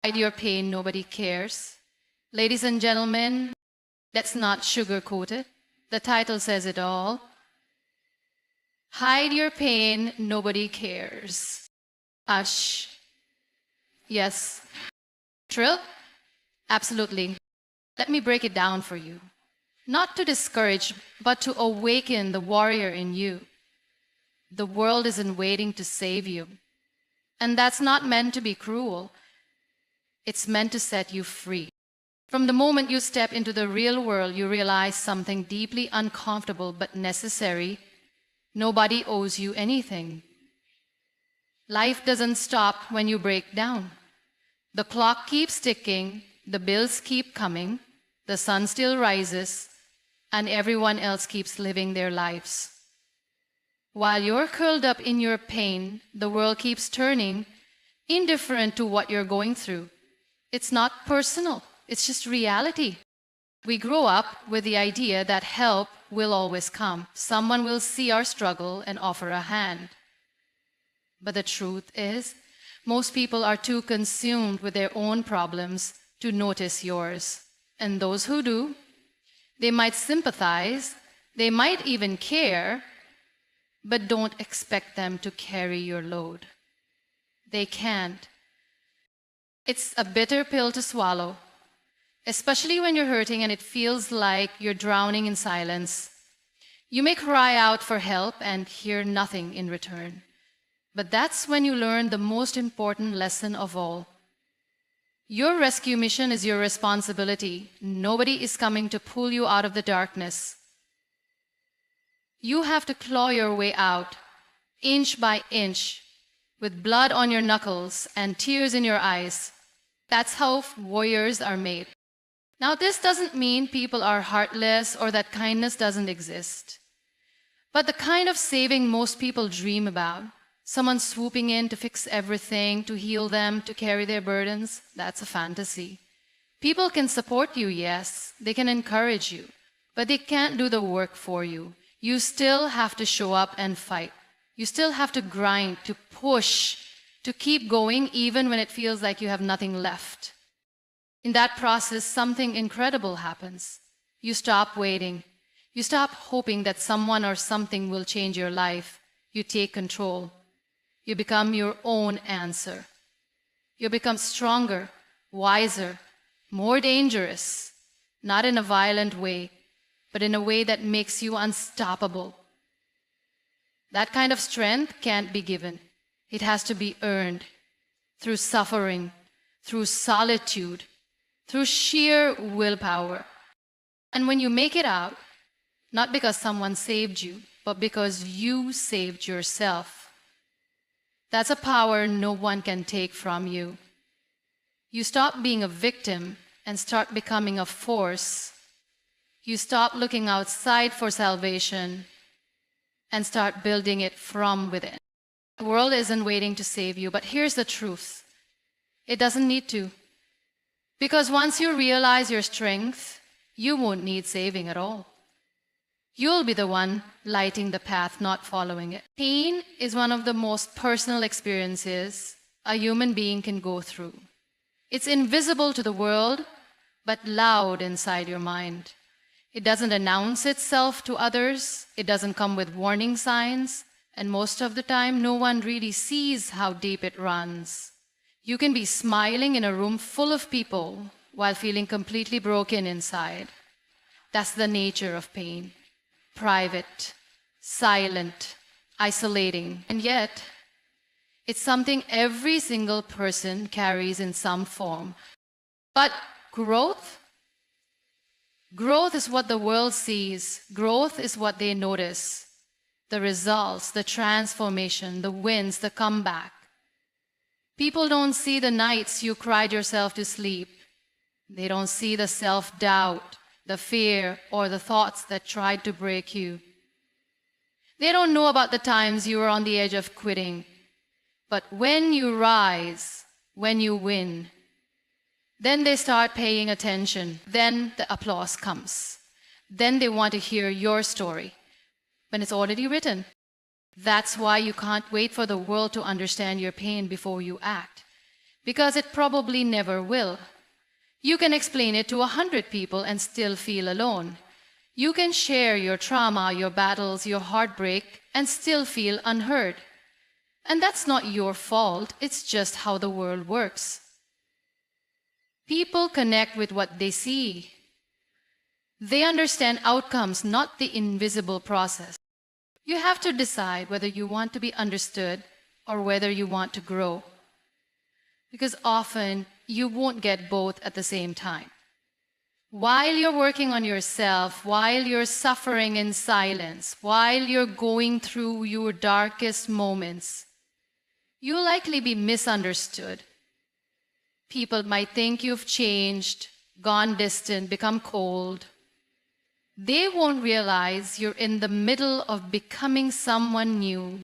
Hide your pain, nobody cares. Ladies and gentlemen, let's not sugarcoat it. The title says it all. Hide your pain, nobody cares. Hush. Yes. Trill? Absolutely. Let me break it down for you. Not to discourage, but to awaken the warrior in you. The world isn't waiting to save you. And that's not meant to be cruel. It's meant to set you free. From the moment you step into the real world, you realize something deeply uncomfortable but necessary. Nobody owes you anything. Life doesn't stop when you break down. The clock keeps ticking, the bills keep coming, the sun still rises, and everyone else keeps living their lives. While you're curled up in your pain, the world keeps turning, indifferent to what you're going through. It's not personal, it's just reality. We grow up with the idea that help will always come. Someone will see our struggle and offer a hand. But the truth is, most people are too consumed with their own problems to notice yours. And those who do, they might sympathize, they might even care, but don't expect them to carry your load. They can't. It's a bitter pill to swallow, especially when you're hurting and it feels like you're drowning in silence. You may cry out for help and hear nothing in return. But that's when you learn the most important lesson of all. Your rescue mission is your responsibility. Nobody is coming to pull you out of the darkness. You have to claw your way out, inch by inch, with blood on your knuckles and tears in your eyes. That's how warriors are made. Now, this doesn't mean people are heartless or that kindness doesn't exist. But the kind of saving most people dream about, someone swooping in to fix everything, to heal them, to carry their burdens, that's a fantasy. People can support you, yes, they can encourage you, but they can't do the work for you. You still have to show up and fight. You still have to grind, to push, to keep going even when it feels like you have nothing left. In that process, something incredible happens. You stop waiting. You stop hoping that someone or something will change your life. You take control. You become your own answer. You become stronger, wiser, more dangerous, not in a violent way, but in a way that makes you unstoppable. That kind of strength can't be given. It has to be earned through suffering, through solitude, through sheer willpower. And when you make it out, not because someone saved you, but because you saved yourself, that's a power no one can take from you. You stop being a victim and start becoming a force. You stop looking outside for salvation and start building it from within. The world isn't waiting to save you, but here's the truth. It doesn't need to. Because once you realize your strength, you won't need saving at all. You'll be the one lighting the path, not following it. Pain is one of the most personal experiences a human being can go through. It's invisible to the world, but loud inside your mind. It doesn't announce itself to others. It doesn't come with warning signs. And most of the time, no one really sees how deep it runs. You can be smiling in a room full of people while feeling completely broken inside. That's the nature of pain. Private, silent, isolating. And yet, it's something every single person carries in some form. But growth is what the world sees. Growth is what they notice. The results, the transformation, the wins, the comeback. People don't see the nights you cried yourself to sleep. They don't see the self-doubt, the fear, or the thoughts that tried to break you. They don't know about the times you were on the edge of quitting. But when you rise, when you win, then they start paying attention. Then the applause comes. Then they want to hear your story when it's already written. That's why you can't wait for the world to understand your pain before you act. because it probably never will. You can explain it to 100 people and still feel alone. You can share your trauma, your battles, your heartbreak, and still feel unheard. And that's not your fault, it's just how the world works. People connect with what they see. They understand outcomes, not the invisible process. You have to decide whether you want to be understood or whether you want to grow. Because often you won't get both at the same time. While you're working on yourself, while you're suffering in silence, while you're going through your darkest moments, you'll likely be misunderstood. People might think you've changed, gone distant, become cold. They won't realize you're in the middle of becoming someone new.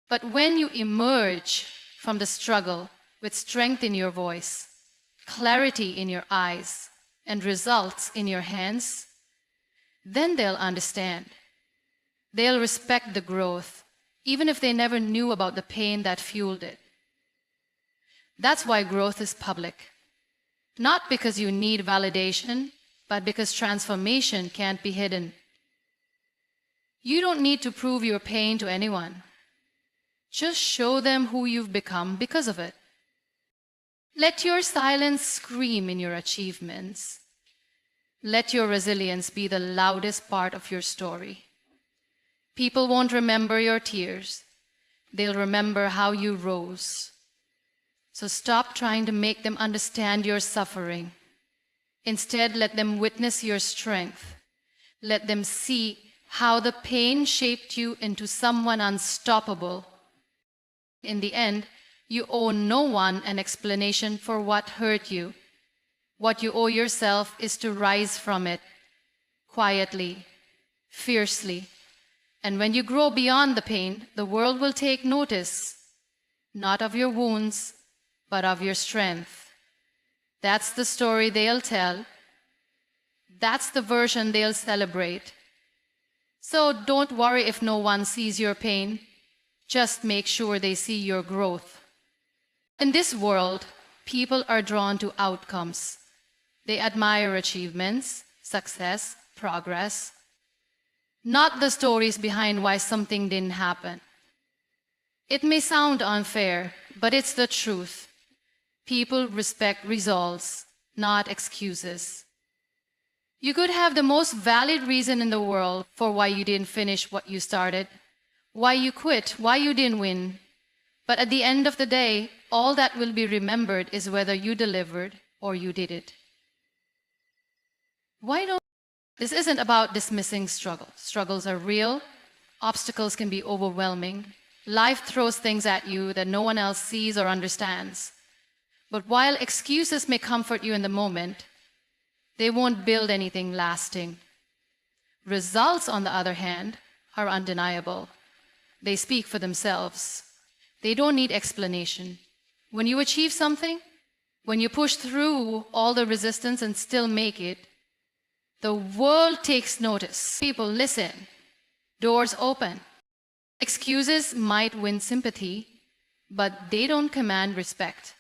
But when you emerge from the struggle with strength in your voice, clarity in your eyes, and results in your hands, then they'll understand. They'll respect the growth, even if they never knew about the pain that fueled it. That's why growth is public. Not because you need validation, but because transformation can't be hidden. You don't need to prove your pain to anyone. Just show them who you've become because of it. Let your silence scream in your achievements. Let your resilience be the loudest part of your story. People won't remember your tears. They'll remember how you rose. So stop trying to make them understand your suffering. Instead, let them witness your strength. Let them see how the pain shaped you into someone unstoppable. In the end, you owe no one an explanation for what hurt you. What you owe yourself is to rise from it, quietly, fiercely. And when you grow beyond the pain, the world will take notice, not of your wounds, but of your strength. That's the story they'll tell. That's the version they'll celebrate. So don't worry if no one sees your pain. Just make sure they see your growth. In this world, people are drawn to outcomes. They admire achievements, success, progress, not the stories behind why something didn't happen. It may sound unfair, but it's the truth. People respect results, not excuses. You could have the most valid reason in the world for why you didn't finish what you started, why you quit, why you didn't win. But at the end of the day, all that will be remembered is whether you delivered or you did it. This isn't about dismissing struggles. Struggles are real. Obstacles can be overwhelming. Life throws things at you that no one else sees or understands. But while excuses may comfort you in the moment, they won't build anything lasting. Results, on the other hand, are undeniable. They speak for themselves. They don't need explanation. When you achieve something, when you push through all the resistance and still make it, the world takes notice. People listen. Doors open. Excuses might win sympathy, but they don't command respect.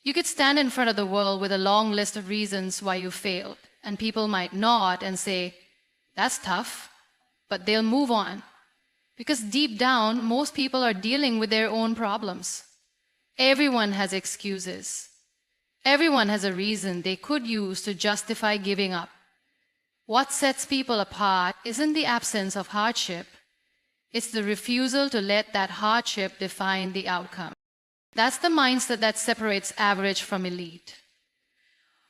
You could stand in front of the world with a long list of reasons why you failed, and people might nod and say, "That's tough," but they'll move on. Because deep down, most people are dealing with their own problems. Everyone has excuses. Everyone has a reason they could use to justify giving up. What sets people apart isn't the absence of hardship. It's the refusal to let that hardship define the outcome. That's the mindset that separates average from elite.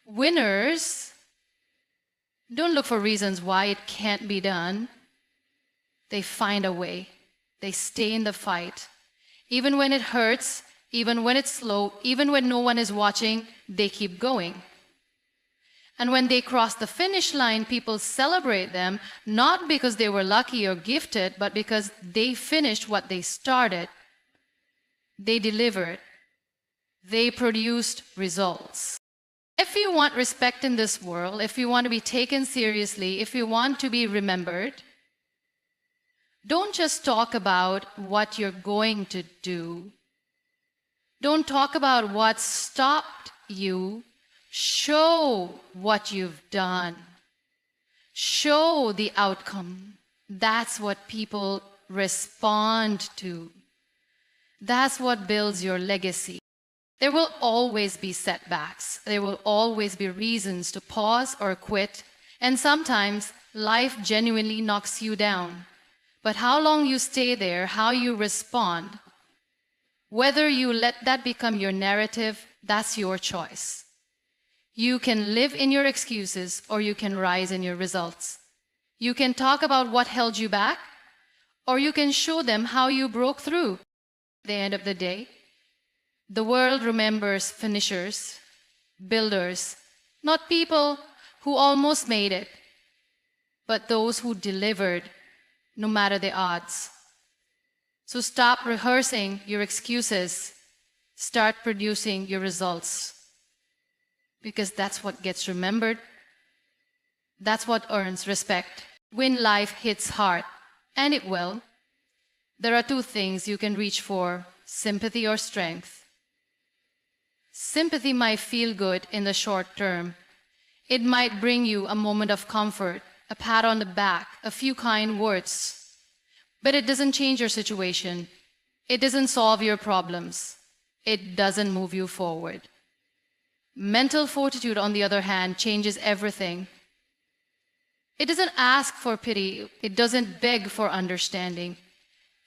Winners don't look for reasons why it can't be done. They find a way. They stay in the fight. Even when it hurts, even when it's slow, even when no one is watching, they keep going. And when they cross the finish line, people celebrate them, not because they were lucky or gifted, but because they finished what they started. They delivered. They produced results. If you want respect in this world, if you want to be taken seriously, if you want to be remembered, don't just talk about what you're going to do. Don't talk about what stopped you. Show what you've done. Show the outcome. That's what people respond to. That's what builds your legacy. There will always be setbacks. There will always be reasons to pause or quit. And sometimes life genuinely knocks you down. But how long you stay there, how you respond, whether you let that become your narrative, that's your choice. You can live in your excuses or you can rise in your results. You can talk about what held you back or you can show them how you broke through. At the end of the day, the world remembers finishers, builders, not people who almost made it, but those who delivered no matter the odds. So stop rehearsing your excuses. Start producing your results. Because that's what gets remembered. That's what earns respect. When life hits hard, and it will, there are two things you can reach for: sympathy or strength. Sympathy might feel good in the short term. It might bring you a moment of comfort, a pat on the back, a few kind words. But it doesn't change your situation. It doesn't solve your problems. It doesn't move you forward. Mental fortitude, on the other hand, changes everything. It doesn't ask for pity. It doesn't beg for understanding.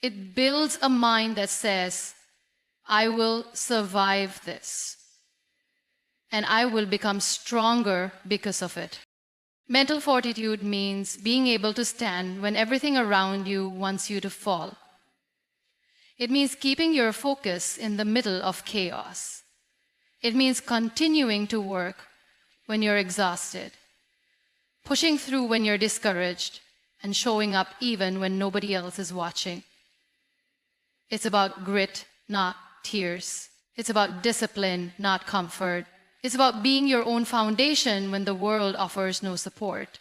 It builds a mind that says, I will survive this. And I will become stronger because of it. Mental fortitude means being able to stand when everything around you wants you to fall. It means keeping your focus in the middle of chaos. It means continuing to work when you're exhausted, pushing through when you're discouraged, and showing up even when nobody else is watching. It's about grit, not tears. It's about discipline, not comfort. It's about being your own foundation when the world offers no support.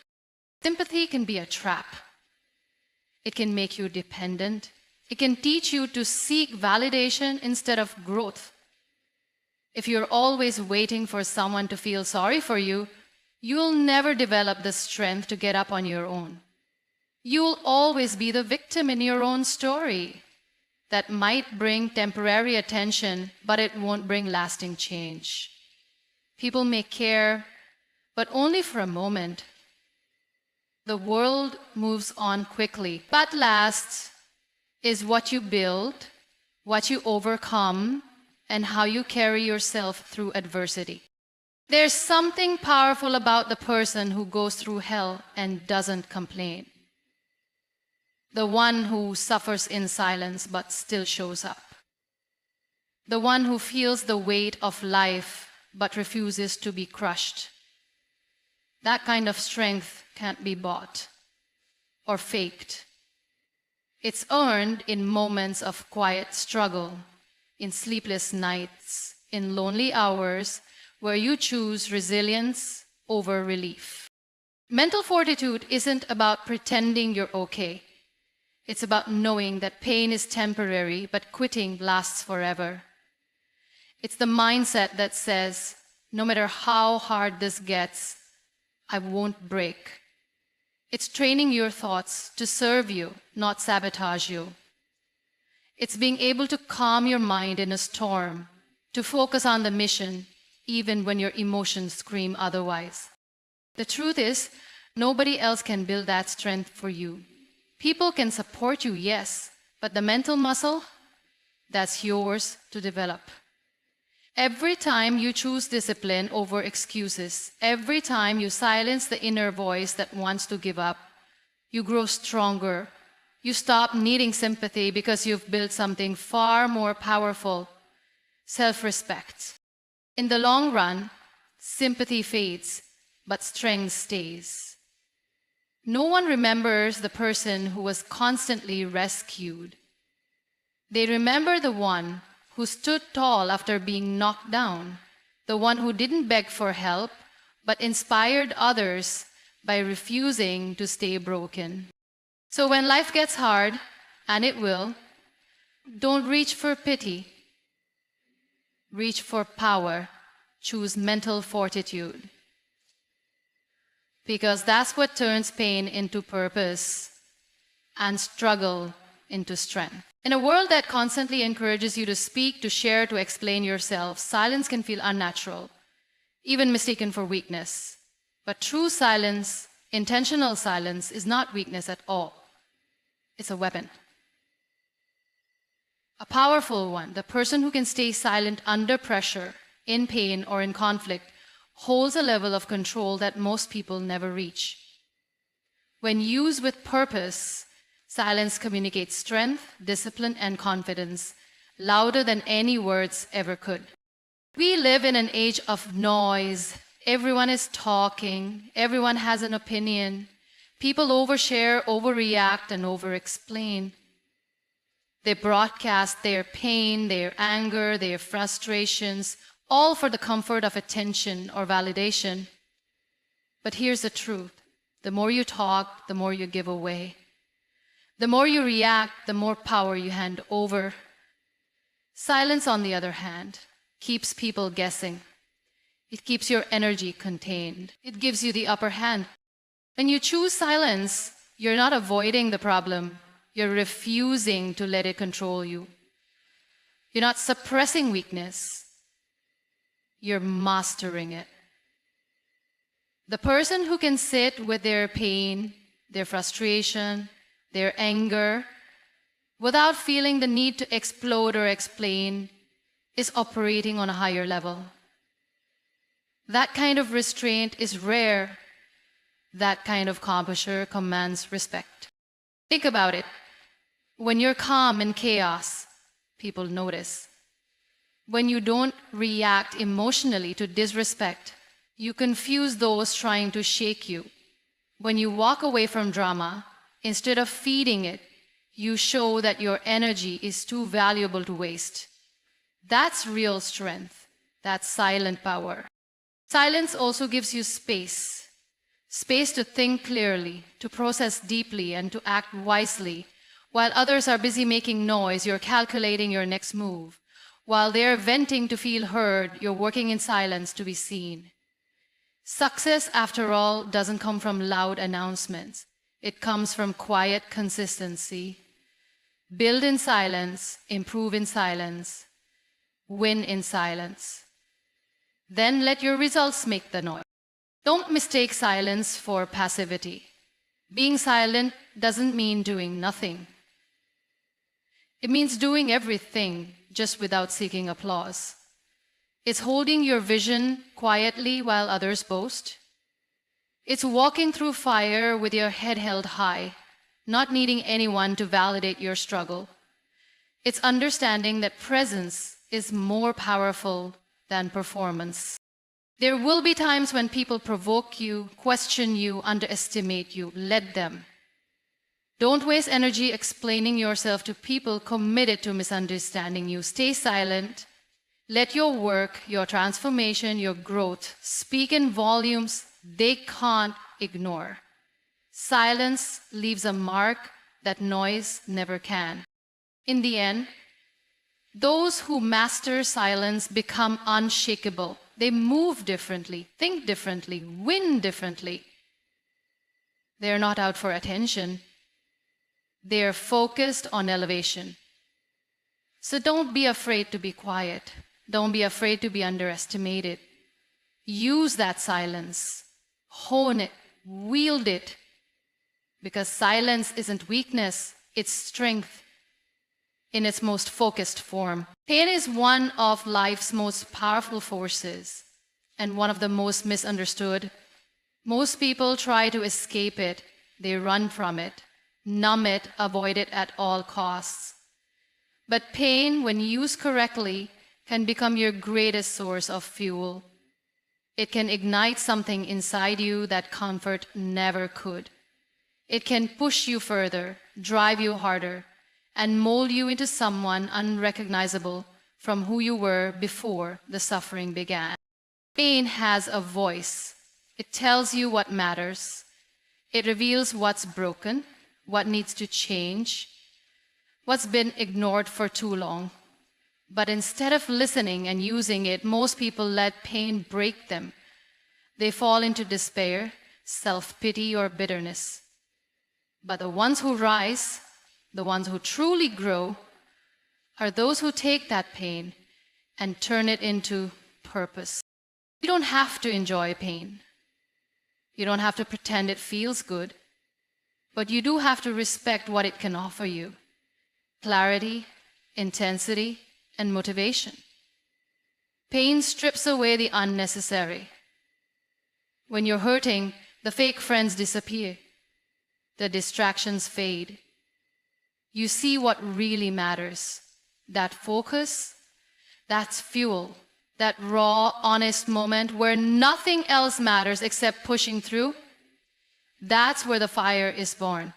Sympathy can be a trap. It can make you dependent. It can teach you to seek validation instead of growth. If you're always waiting for someone to feel sorry for you, you'll never develop the strength to get up on your own. You'll always be the victim in your own story. That might bring temporary attention, but it won't bring lasting change. People may care, but only for a moment. The world moves on quickly. What lasts is what you build, what you overcome, and how you carry yourself through adversity. There's something powerful about the person who goes through hell and doesn't complain. The one who suffers in silence but still shows up. The one who feels the weight of life but refuses to be crushed. That kind of strength can't be bought or faked. It's earned in moments of quiet struggle, in sleepless nights, in lonely hours where you choose resilience over relief. Mental fortitude isn't about pretending you're okay. It's about knowing that pain is temporary, but quitting lasts forever. It's the mindset that says, no matter how hard this gets, I won't break. It's training your thoughts to serve you, not sabotage you. It's being able to calm your mind in a storm, to focus on the mission, even when your emotions scream otherwise. The truth is, nobody else can build that strength for you. People can support you, yes, but the mental muscle, that's yours to develop. Every time you choose discipline over excuses, every time you silence the inner voice that wants to give up, you grow stronger. You stop needing sympathy because you've built something far more powerful: self-respect. In the long run, sympathy fades, but strength stays. No one remembers the person who was constantly rescued. They remember the one who stood tall after being knocked down, the one who didn't beg for help, but inspired others by refusing to stay broken. So when life gets hard, and it will, don't reach for pity. reach for power, choose mental fortitude. Because that's what turns pain into purpose and struggle into strength. In a world that constantly encourages you to speak, to share, to explain yourself, silence can feel unnatural, even mistaken for weakness. But true silence, intentional silence, is not weakness at all. It's a weapon. A powerful one. The person who can stay silent under pressure, in pain, or in conflict holds a level of control that most people never reach. When used with purpose, silence communicates strength, discipline, and confidence louder than any words ever could. We live in an age of noise. Everyone is talking. Everyone has an opinion. People overshare, overreact, and overexplain. They broadcast their pain, their anger, their frustrations, all for the comfort of attention or validation. But here's the truth. The more you talk, the more you give away. The more you react, the more power you hand over. Silence, on the other hand, keeps people guessing. It keeps your energy contained. It gives you the upper hand. When you choose silence, you're not avoiding the problem. You're refusing to let it control you. You're not suppressing weakness. You're mastering it. The person who can sit with their pain, their frustration, their anger, without feeling the need to explode or explain, is operating on a higher level. That kind of restraint is rare. That kind of composure commands respect. Think about it. When you're calm in chaos, people notice. When you don't react emotionally to disrespect, you confuse those trying to shake you. When you walk away from drama, instead of feeding it, you show that your energy is too valuable to waste. That's real strength. That's silent power. Silence also gives you space. Space to think clearly, to process deeply, and to act wisely. While others are busy making noise, you're calculating your next move. While they're venting to feel heard, you're working in silence to be seen. Success, after all, doesn't come from loud announcements. It comes from quiet consistency. Build in silence, improve in silence, win in silence. Then let your results make the noise. Don't mistake silence for passivity. Being silent doesn't mean doing nothing. It means doing everything, just without seeking applause. It's holding your vision quietly while others boast. It's walking through fire with your head held high, not needing anyone to validate your struggle. It's understanding that presence is more powerful than performance. There will be times when people provoke you, question you, underestimate you. Let them. Don't waste energy explaining yourself to people committed to misunderstanding you. Stay silent. Let your work, your transformation, your growth speak in volumes they can't ignore. Silence leaves a mark that noise never can. In the end, those who master silence become unshakable. They move differently, think differently, win differently. They're not out for attention. They're focused on elevation. So don't be afraid to be quiet. Don't be afraid to be underestimated. Use that silence. Hone it. Wield it. Because silence isn't weakness, it's strength in its most focused form. Pain is one of life's most powerful forces and one of the most misunderstood. Most people try to escape it. They run from it, numb it, avoid it at all costs. But pain, when used correctly, can become your greatest source of fuel. It can ignite something inside you that comfort never could. It can push you further, drive you harder, and mold you into someone unrecognizable from who you were before the suffering began. Pain has a voice. It tells you what matters. It reveals what's broken, what needs to change, what's been ignored for too long. But instead of listening and using it, most people let pain break them. They fall into despair, self-pity, or bitterness. But the ones who rise, the ones who truly grow, are those who take that pain and turn it into purpose. You don't have to enjoy pain. You don't have to pretend it feels good. But you do have to respect what it can offer you: clarity, intensity, and motivation. Pain strips away the unnecessary. When you're hurting, the fake friends disappear. The distractions fade. You see what really matters. That focus, that's fuel. That raw, honest moment where nothing else matters except pushing through. That's where the fire is born.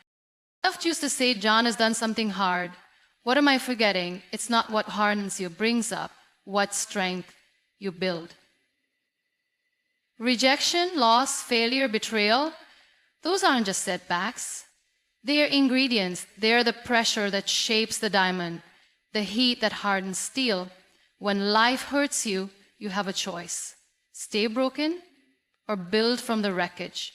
Enough used to say, John has done something hard. What am I forgetting? It's not what hardens you brings up, what strength you build. Rejection, loss, failure, betrayal, those aren't just setbacks. They are ingredients. They are the pressure that shapes the diamond, the heat that hardens steel. When life hurts you, you have a choice: stay broken or build from the wreckage.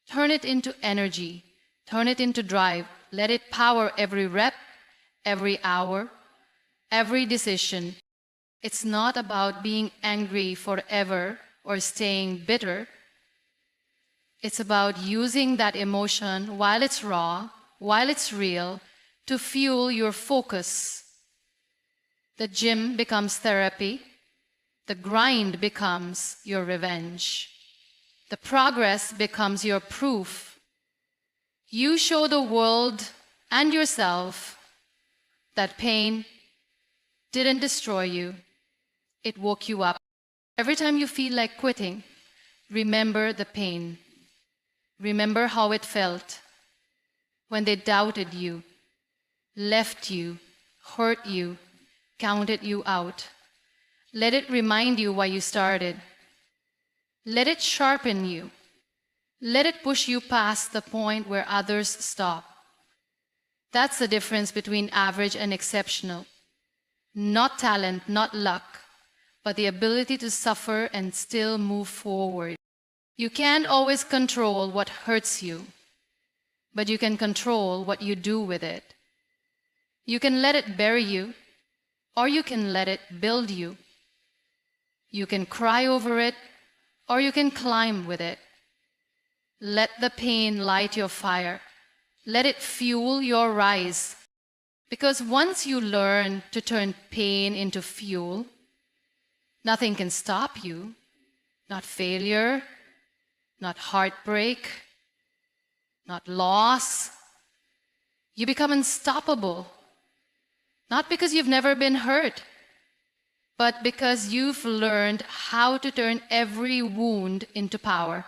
Turn it into energy. Turn it into drive. Let it power every rep, every hour, every decision. It's not about being angry forever or staying bitter. It's about using that emotion while it's raw, while it's real, to fuel your focus. The gym becomes therapy. The grind becomes your revenge. The progress becomes your proof. You show the world and yourself that pain didn't destroy you. It woke you up. Every time you feel like quitting, remember the pain. Remember how it felt when they doubted you, left you, hurt you, counted you out. Let it remind you why you started. Let it sharpen you. Let it push you past the point where others stop. That's the difference between average and exceptional. Not talent, not luck, but the ability to suffer and still move forward. You can't always control what hurts you, but you can control what you do with it. You can let it bury you, or you can let it build you. You can cry over it, or you can climb with it. Let the pain light your fire. Let it fuel your rise. Because once you learn to turn pain into fuel, nothing can stop you. Not failure, not heartbreak, not loss. You become unstoppable. Not because you've never been hurt, but because you've learned how to turn every wound into power.